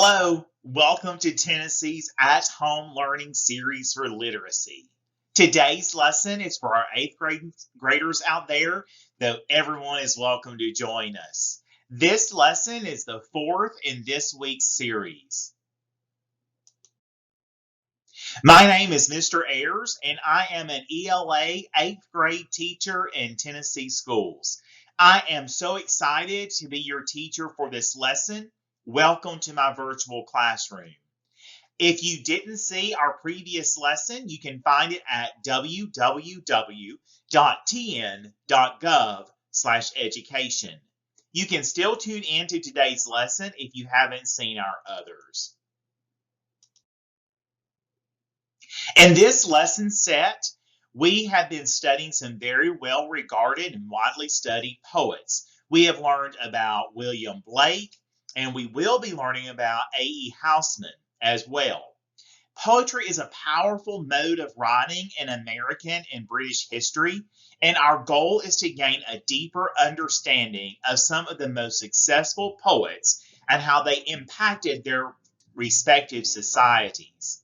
Hello, welcome to Tennessee's At Home Learning Series for Literacy. Today's lesson is for our graders out there, though everyone is welcome to join us. This lesson is the fourth in this week's series. My name is Mr. Ayers, and I am an ELA 8th grade teacher in Tennessee schools. I am so excited to be your teacher for this lesson. Welcome to my virtual classroom. If you didn't see our previous lesson, you can find it at www.tn.gov/education. You can still tune in to today's lesson if you haven't seen our others. In this lesson set, we have been studying some very well-regarded and widely studied poets. We have learned about William Blake, and we will be learning about A.E. Housman as well. Poetry is a powerful mode of writing in American and British history, and our goal is to gain a deeper understanding of some of the most successful poets and how they impacted their respective societies.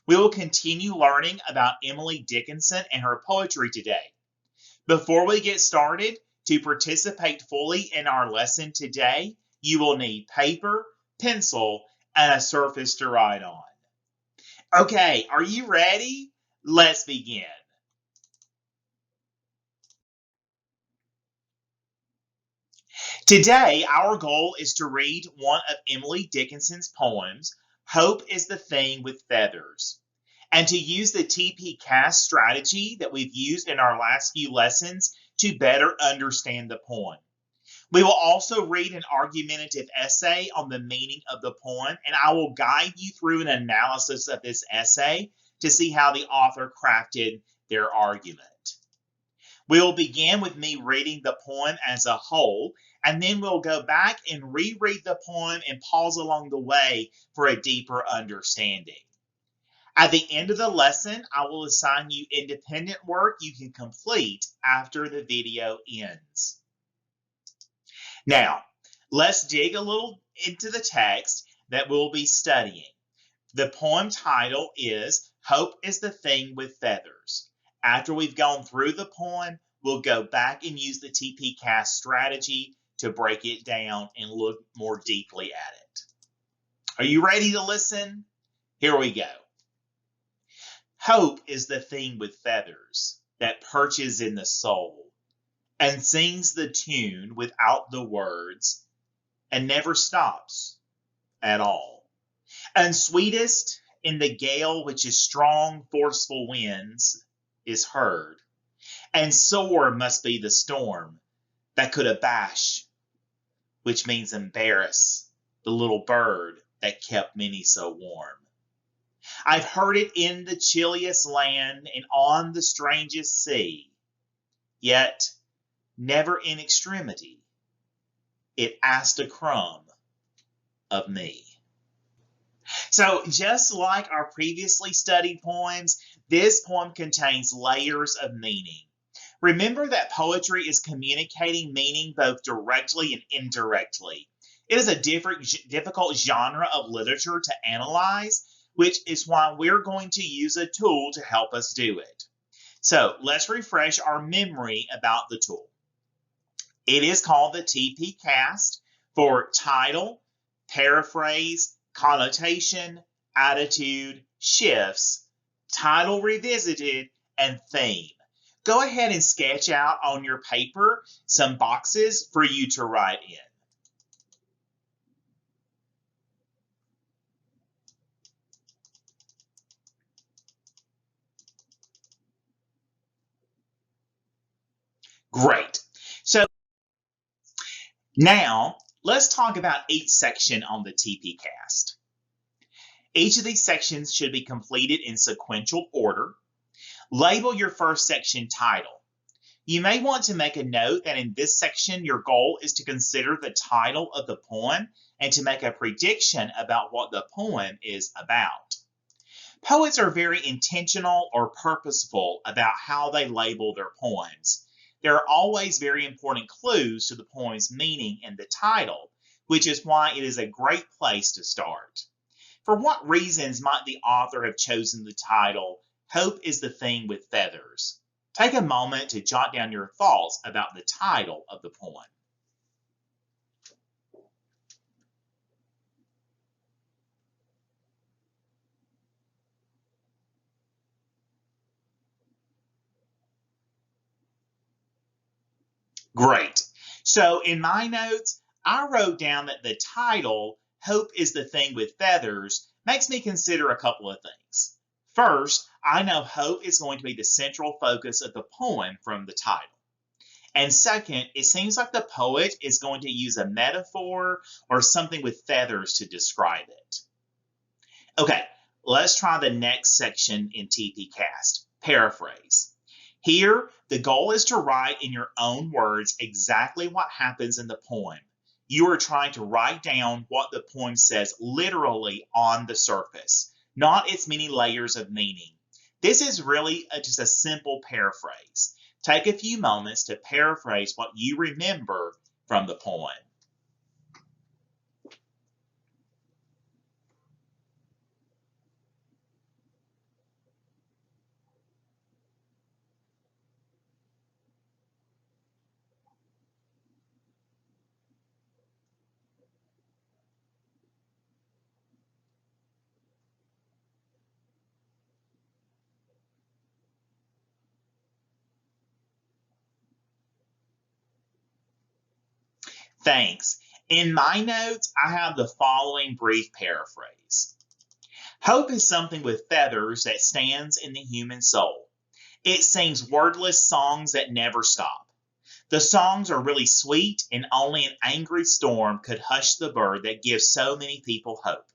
We will continue learning about Emily Dickinson and her poetry today. Before we get started, to participate fully in our lesson today, you will need paper, pencil, and a surface to write on. Okay, are you ready? Let's begin. Today, our goal is to read one of Emily Dickinson's poems, Hope is the Thing with Feathers, and to use the TP-CAST strategy that we've used in our last few lessons to better understand the poem. We will also read an argumentative essay on the meaning of the poem, and I will guide you through an analysis of this essay to see how the author crafted their argument. We will begin with me reading the poem as a whole, and then we'll go back and reread the poem and pause along the way for a deeper understanding. At the end of the lesson, I will assign you independent work you can complete after the video ends. Now, let's dig a little into the text that we'll be studying. The poem title is Hope is the Thing with Feathers. After we've gone through the poem, we'll go back and use the TP-CAST strategy to break it down and look more deeply at it. Are you ready to listen? Here we go. Hope is the thing with feathers that perches in the soul and sings the tune without the words and never stops at all. And sweetest in the gale which is strong, forceful winds is heard, and sore must be the storm that could abash, which means embarrass, the little bird that kept many so warm. I've heard it in the chilliest land and on the strangest sea, yet never in extremity it asked a crumb of me. So just like our previously studied poems, this poem contains layers of meaning. Remember that poetry is communicating meaning both directly and indirectly. It is a difficult genre of literature to analyze, which is why we're going to use a tool to help us do it. So let's refresh our memory about the tool. It is called the TP-CAST for title, paraphrase, connotation, attitude, shifts, title revisited, and theme. Go ahead and sketch out on your paper some boxes for you to write in. Great. So now let's talk about each section on the TP-CAST. Each of these sections should be completed in sequential order. Label your first section title. You may want to make a note that in this section, your goal is to consider the title of the poem and to make a prediction about what the poem is about. Poets are very intentional or purposeful about how they label their poems. There are always very important clues to the poem's meaning in the title, which is why it is a great place to start. For what reasons might the author have chosen the title, Hope is the Thing with Feathers? Take a moment to jot down your thoughts about the title of the poem. Great. So in my notes, I wrote down that the title, Hope is the Thing with Feathers, makes me consider a couple of things. First, I know hope is going to be the central focus of the poem from the title. And second, it seems like the poet is going to use a metaphor or something with feathers to describe it. Okay, let's try the next section in TP Cast, paraphrase. Here, the goal is to write in your own words exactly what happens in the poem. You are trying to write down what the poem says literally on the surface, not its many layers of meaning. This is really just a simple paraphrase. Take a few moments to paraphrase what you remember from the poem. Thanks. In my notes, I have the following brief paraphrase. Hope is something with feathers that stands in the human soul. It sings wordless songs that never stop. The songs are really sweet, and only an angry storm could hush the bird that gives so many people hope.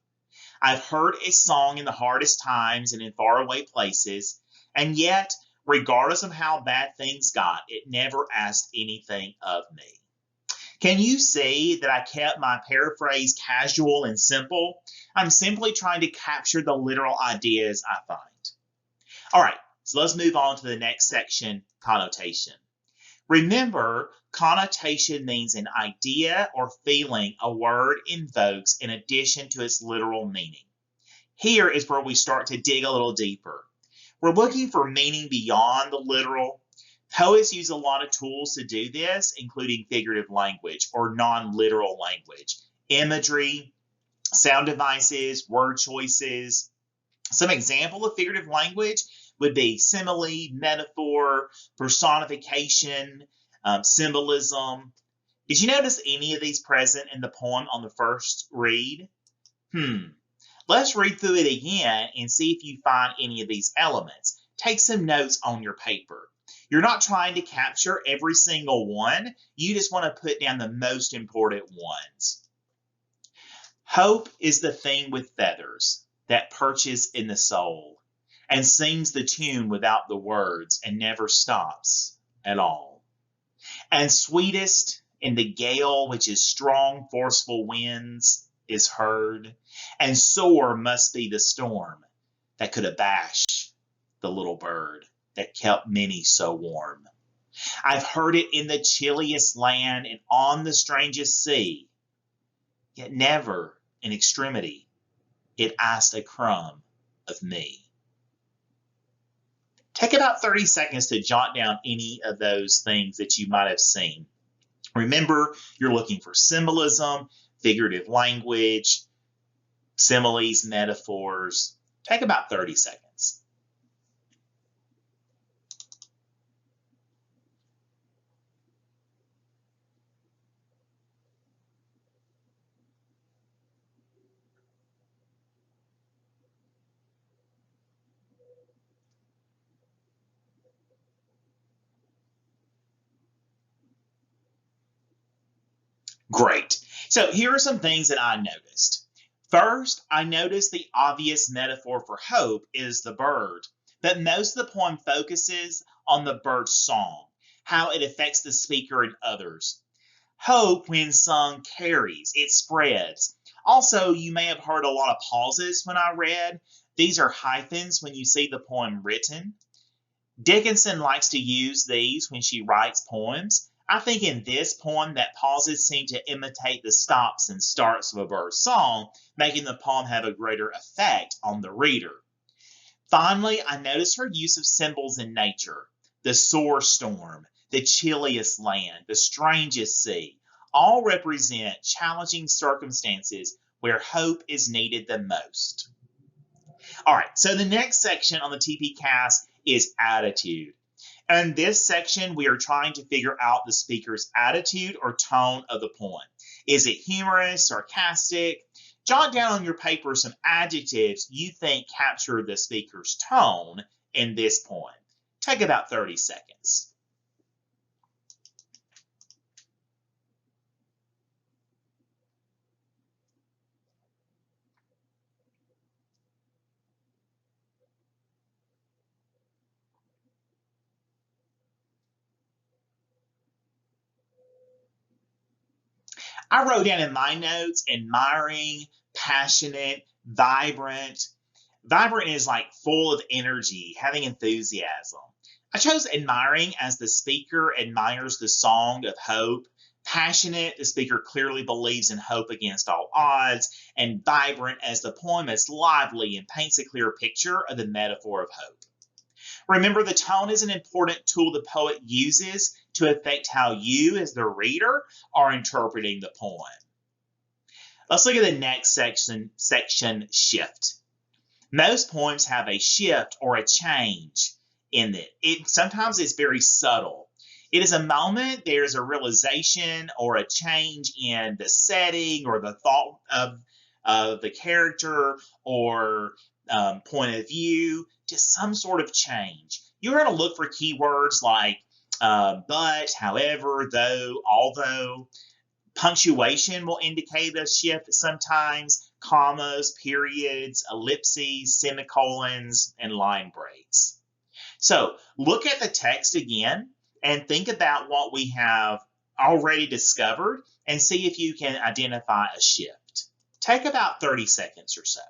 I've heard its song in the hardest times and in faraway places, and yet, regardless of how bad things got, it never asked anything of me. Can you see that I kept my paraphrase casual and simple? I'm simply trying to capture the literal ideas I find. All right, so let's move on to the next section, connotation. Remember, connotation means an idea or feeling a word invokes in addition to its literal meaning. Here is where we start to dig a little deeper. We're looking for meaning beyond the literal. Poets use a lot of tools to do this, including figurative language or non-literal language, imagery, sound devices, word choices. Some example of figurative language would be simile, metaphor, personification, symbolism. Did you notice any of these present in the poem on the first read? Let's read through it again and see if you find any of these elements. Take some notes on your paper. You're not trying to capture every single one. You just want to put down the most important ones. Hope is the thing with feathers that perches in the soul and sings the tune without the words and never stops at all. And sweetest in the gale, which is strong, forceful winds, is heard, and sore must be the storm that could abash the little bird that kept many so warm. I've heard it in the chilliest land and on the strangest sea, yet never in extremity it asked a crumb of me. Take about 30 seconds to jot down any of those things that you might have seen. Remember, you're looking for symbolism, figurative language, similes, metaphors. Take about 30 seconds. Great. So here are some things that I noticed. First, I noticed the obvious metaphor for hope is the bird, but most of the poem focuses on the bird's song, how it affects the speaker and others. Hope, when sung, carries, it spreads. Also, you may have heard a lot of pauses when I read. These are hyphens when you see the poem written. Dickinson likes to use these when she writes poems. I think in this poem that pauses seem to imitate the stops and starts of a bird's song, making the poem have a greater effect on the reader. Finally, I notice her use of symbols in nature: the sore storm, the chilliest land, the strangest sea, all represent challenging circumstances where hope is needed the most. All right, so the next section on the TP cast is attitude. In this section, we are trying to figure out the speaker's attitude or tone of the poem. Is it humorous, sarcastic? Jot down on your paper some adjectives you think capture the speaker's tone in this poem. Take about 30 seconds. I wrote down in my notes admiring, passionate, vibrant. Vibrant is like full of energy, having enthusiasm. I chose admiring as the speaker admires the song of hope. Passionate, the speaker clearly believes in hope against all odds. And vibrant as the poem is lively and paints a clear picture of the metaphor of hope. Remember, the tone is an important tool the poet uses to affect how you, as the reader, are interpreting the poem. Let's look at the next section, shift. Most poems have a shift or a change in it. Sometimes it's very subtle. It is a moment, there's a realization or a change in the setting or the thought of the character or point of view, just some sort of change. You're going to look for keywords like but, however, though, although. Punctuation will indicate a shift sometimes, commas, periods, ellipses, semicolons, and line breaks. So look at the text again and think about what we have already discovered and see if you can identify a shift. Take about 30 seconds or so.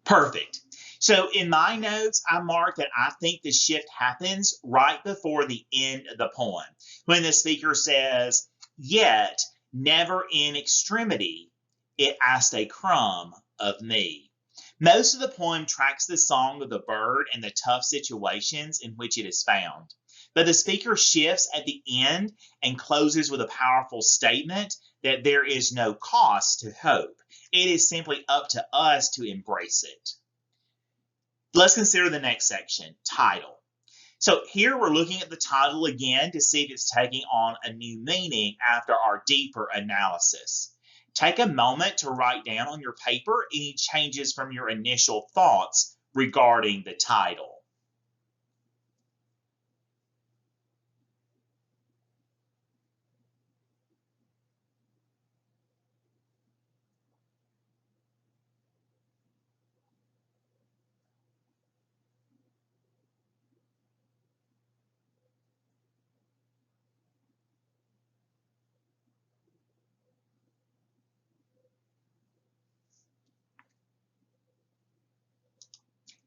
Perfect. So in my notes, I marked that I think the shift happens right before the end of the poem, when the speaker says, "Yet, never in extremity, it asked a crumb of me." Most of the poem tracks the song of the bird and the tough situations in which it is found. But the speaker shifts at the end and closes with a powerful statement that there is no cost to hope. It is simply up to us to embrace it. Let's consider the next section, title. So here we're looking at the title again to see if it's taking on a new meaning after our deeper analysis. Take a moment to write down on your paper any changes from your initial thoughts regarding the title.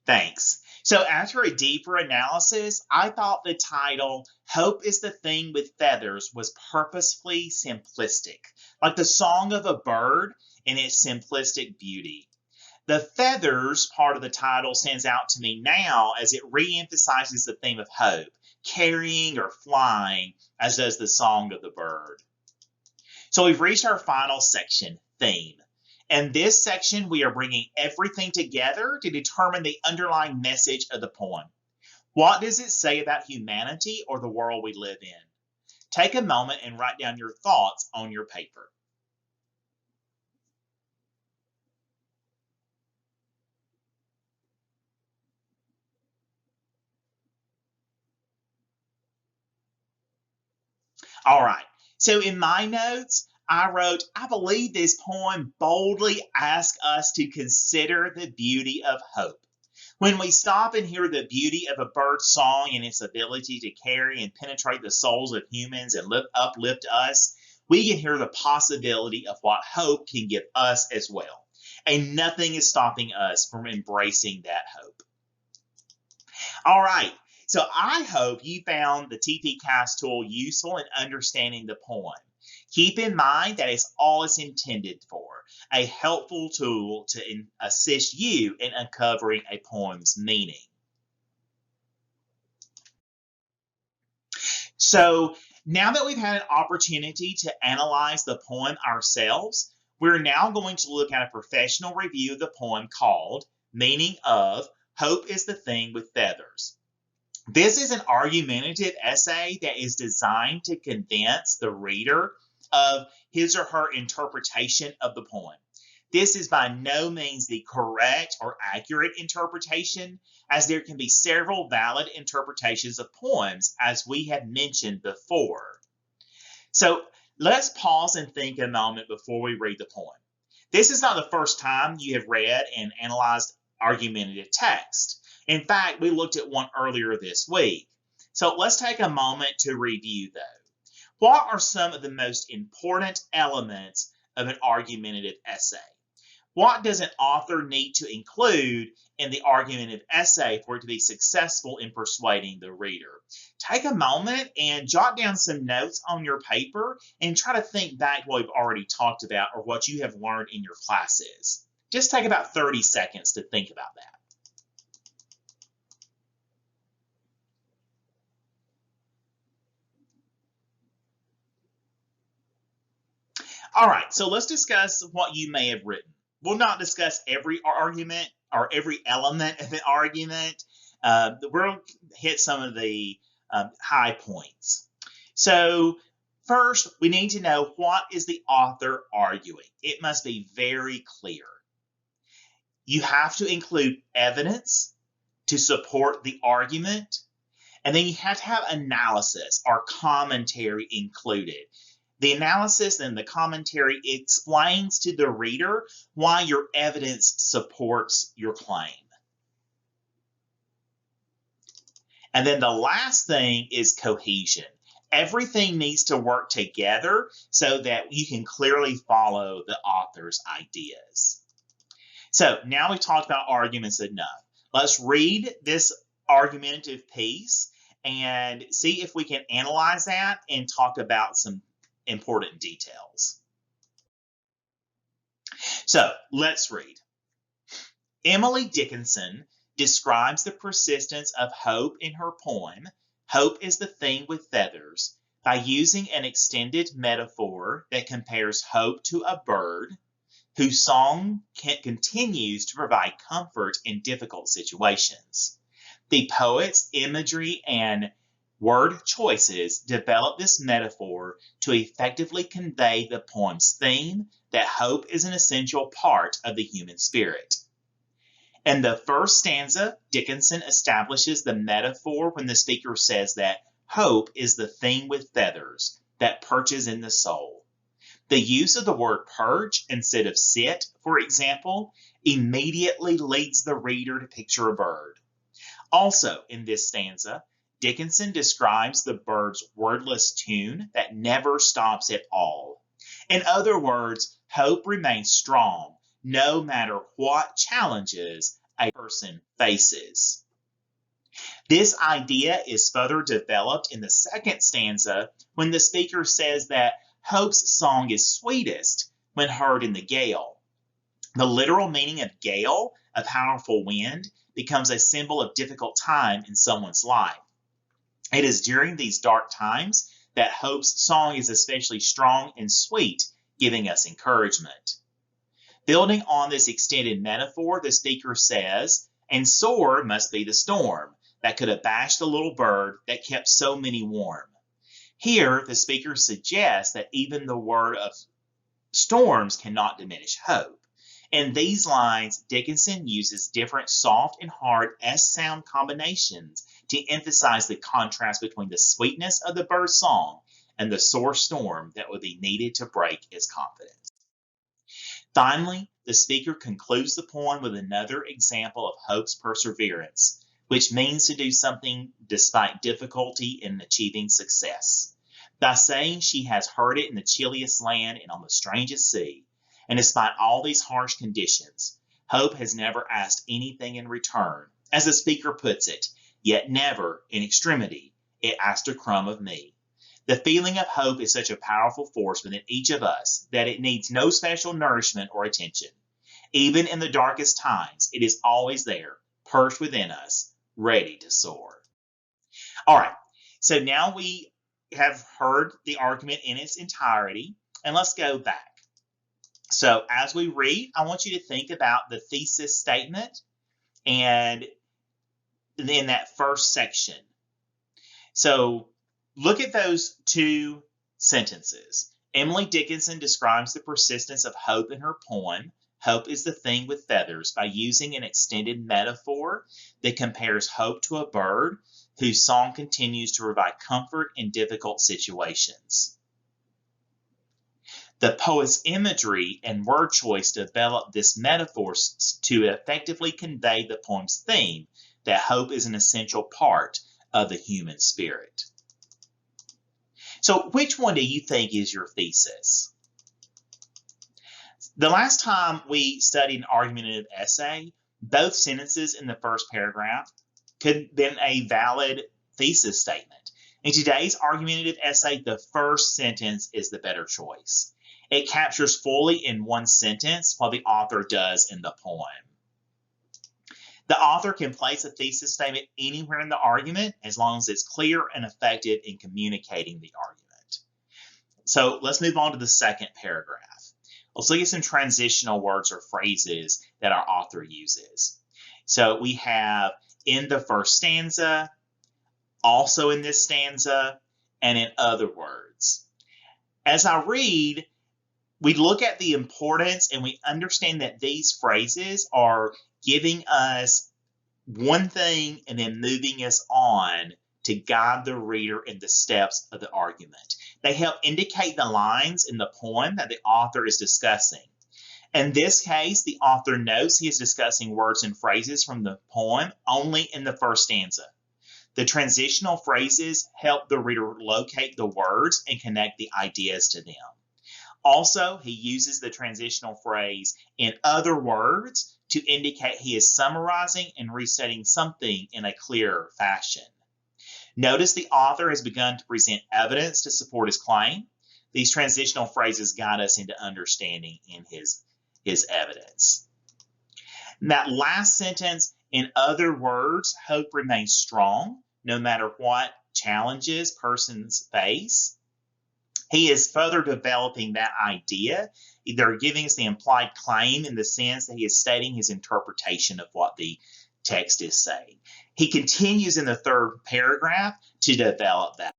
Thanks. So after a deeper analysis, I thought the title, Hope is the Thing with Feathers, was purposefully simplistic, like the song of a bird in its simplistic beauty. The feathers part of the title stands out to me now as it re-emphasizes the theme of hope, carrying or flying, as does the song of the bird. So we've reached our final section, theme. In this section, we are bringing everything together to determine the underlying message of the poem. What does it say about humanity or the world we live in? Take a moment and write down your thoughts on your paper. All right. So in my notes, I wrote, I believe this poem boldly asks us to consider the beauty of hope. When we stop and hear the beauty of a bird's song and its ability to carry and penetrate the souls of humans and uplift us, we can hear the possibility of what hope can give us as well. And nothing is stopping us from embracing that hope. All right. So I hope you found the TP Cast tool useful in understanding the poem. Keep in mind that it's all it's intended for, a helpful tool to assist you in uncovering a poem's meaning. So now that we've had an opportunity to analyze the poem ourselves, we're now going to look at a professional review of the poem called Meaning of Hope is the Thing with Feathers. This is an argumentative essay that is designed to convince the reader of his or her interpretation of the poem. This is by no means the correct or accurate interpretation, as there can be several valid interpretations of poems, as we have mentioned before. So let's pause and think a moment before we read the poem. This is not the first time you have read and analyzed argumentative text. In fact, we looked at one earlier this week. So let's take a moment to review those. What are some of the most important elements of an argumentative essay? What does an author need to include in the argumentative essay for it to be successful in persuading the reader? Take a moment and jot down some notes on your paper and try to think back to what we've already talked about or what you have learned in your classes. Just take about 30 seconds to think about that. All right, so let's discuss what you may have written. We'll not discuss every argument or every element of an argument. We'll hit some of the high points. So first, we need to know, what is the author arguing? It must be very clear. You have to include evidence to support the argument, and then you have to have analysis or commentary included. The analysis and the commentary explains to the reader why your evidence supports your claim. And then the last thing is cohesion. Everything needs to work together so that you can clearly follow the author's ideas. So now we've talked about arguments enough. Let's read this argumentative piece and see if we can analyze that and talk about some important details. So let's read. Emily Dickinson describes the persistence of hope in her poem, Hope is the Thing with Feathers, by using an extended metaphor that compares hope to a bird whose song continues to provide comfort in difficult situations. The poet's imagery and word choices develop this metaphor to effectively convey the poem's theme that hope is an essential part of the human spirit. In the first stanza, Dickinson establishes the metaphor when the speaker says that hope is the thing with feathers that perches in the soul. The use of the word perch instead of sit, for example, immediately leads the reader to picture a bird. Also, in this stanza, Dickinson describes the bird's wordless tune that never stops at all. In other words, hope remains strong no matter what challenges a person faces. This idea is further developed in the second stanza when the speaker says that hope's song is sweetest when heard in the gale. The literal meaning of gale, a powerful wind, becomes a symbol of difficult time in someone's life. It is during these dark times that hope's song is especially strong and sweet, giving us encouragement. Building on this extended metaphor, the speaker says, and sore must be the storm that could abash the little bird that kept so many warm. Here, the speaker suggests that even the word of storms cannot diminish hope. In these lines, Dickinson uses different soft and hard S-sound combinations to emphasize the contrast between the sweetness of the bird's song and the sore storm that would be needed to break its confidence. Finally, the speaker concludes the poem with another example of hope's perseverance, which means to do something despite difficulty in achieving success. By saying she has heard it in the chilliest land and on the strangest sea, and despite all these harsh conditions, hope has never asked anything in return. As the speaker puts it, yet never, in extremity, it asked a crumb of me. The feeling of hope is such a powerful force within each of us that it needs no special nourishment or attention. Even in the darkest times, it is always there, perched within us, ready to soar. All right, so now we have heard the argument in its entirety, and let's go back. So as we read, I want you to think about the thesis statement and in that first section. So look at those two sentences. Emily Dickinson describes the persistence of hope in her poem, Hope is the Thing with Feathers, by using an extended metaphor that compares hope to a bird whose song continues to provide comfort in difficult situations. The poet's imagery and word choice develop this metaphor to effectively convey the poem's theme, that hope is an essential part of the human spirit. So which one do you think is your thesis? The last time we studied an argumentative essay, both sentences in the first paragraph could have been a valid thesis statement. In today's argumentative essay, the first sentence is the better choice. It captures fully in one sentence what the author does in the poem. The author can place a thesis statement anywhere in the argument as long as it's clear and effective in communicating the argument. So let's move on to the second paragraph. Let's look at some transitional words or phrases that our author uses. So we have in the first stanza, also in this stanza, and in other words. As I read, we look at the importance and we understand that these phrases are giving us one thing and then moving us on to guide the reader in the steps of the argument. They help indicate the lines in the poem that the author is discussing. In this case, the author knows he is discussing words and phrases from the poem only in the first stanza. The transitional phrases help the reader locate the words and connect the ideas to them. Also, he uses the transitional phrase in other words to indicate he is summarizing and restating something in a clearer fashion. Notice the author has begun to present evidence to support his claim. These transitional phrases guide us into understanding in his evidence. In that last sentence, in other words, hope remains strong no matter what challenges persons face. He is further developing that idea. They're giving us the implied claim in the sense that he is stating his interpretation of what the text is saying. He continues in the third paragraph to develop that.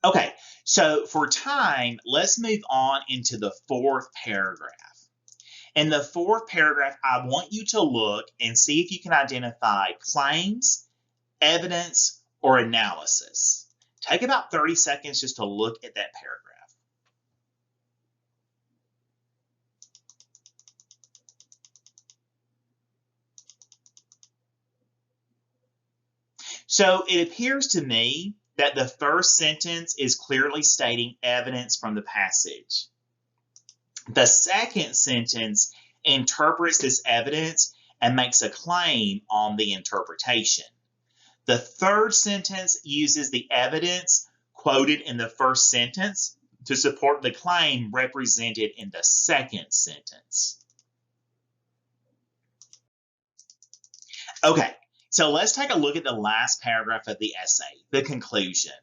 Okay, so for time, let's move on into the fourth paragraph. In the fourth paragraph, I want you to look and see if you can identify claims, evidence, or analysis. Take about 30 seconds just to look at that paragraph. So it appears to me that the first sentence is clearly stating evidence from the passage. The second sentence interprets this evidence and makes a claim on the interpretation. The third sentence uses the evidence quoted in the first sentence to support the claim represented in the second sentence. Okay, so let's take a look at the last paragraph of the essay, the conclusion.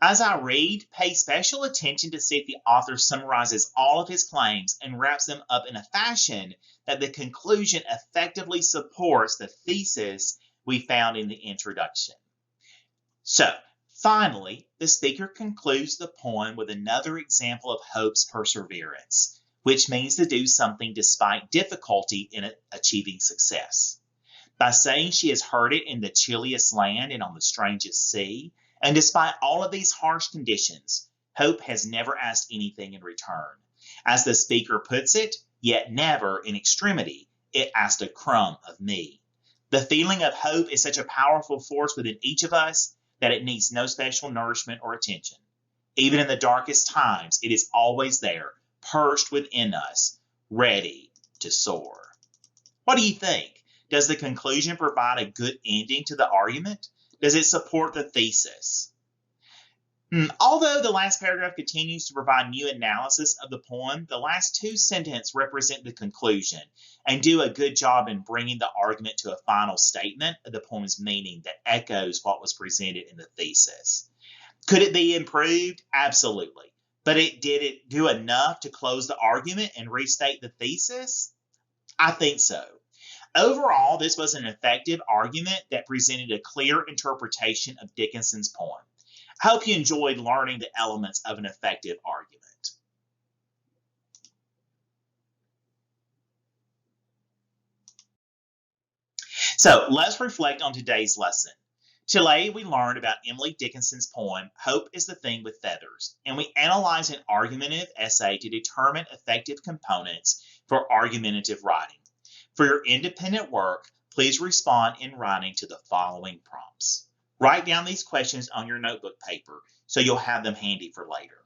As I read, pay special attention to see if the author summarizes all of his claims and wraps them up in a fashion that the conclusion effectively supports the thesis we found in the introduction. So, finally, the speaker concludes the poem with another example of hope's perseverance, which means to do something despite difficulty in achieving success. By saying she has heard it in the chilliest land and on the strangest sea, And despite all of these harsh conditions, hope has never asked anything in return. As the speaker puts it, yet never in extremity, it asked a crumb of me. The feeling of hope is such a powerful force within each of us that it needs no special nourishment or attention. Even in the darkest times, it is always there, perched within us, ready to soar. What do you think? Does the conclusion provide a good ending to the argument? Does it support the thesis? Although the last paragraph continues to provide new analysis of the poem, the last two sentences represent the conclusion and do a good job in bringing the argument to a final statement of the poem's meaning that echoes what was presented in the thesis. Could it be improved? Absolutely. But did it do enough to close the argument and restate the thesis? I think so. Overall, this was an effective argument that presented a clear interpretation of Dickinson's poem. I hope you enjoyed learning the elements of an effective argument. So let's reflect on today's lesson. Today, we learned about Emily Dickinson's poem, Hope is the Thing with Feathers, and we analyzed an argumentative essay to determine effective components for argumentative writing. For your independent work, please respond in writing to the following prompts. Write down these questions on your notebook paper so you'll have them handy for later.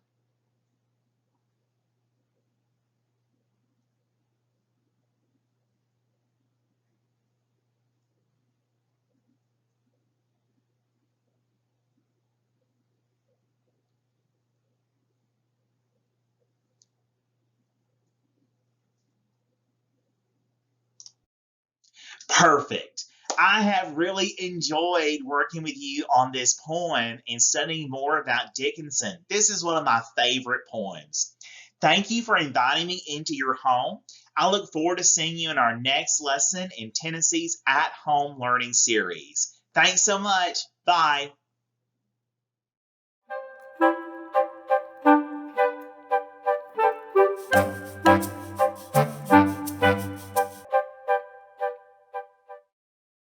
Perfect. I have really enjoyed working with you on this poem and studying more about Dickinson. This is one of my favorite poems. Thank you for inviting me into your home. I look forward to seeing you in our next lesson in Tennessee's At Home Learning series. Thanks so much. Bye.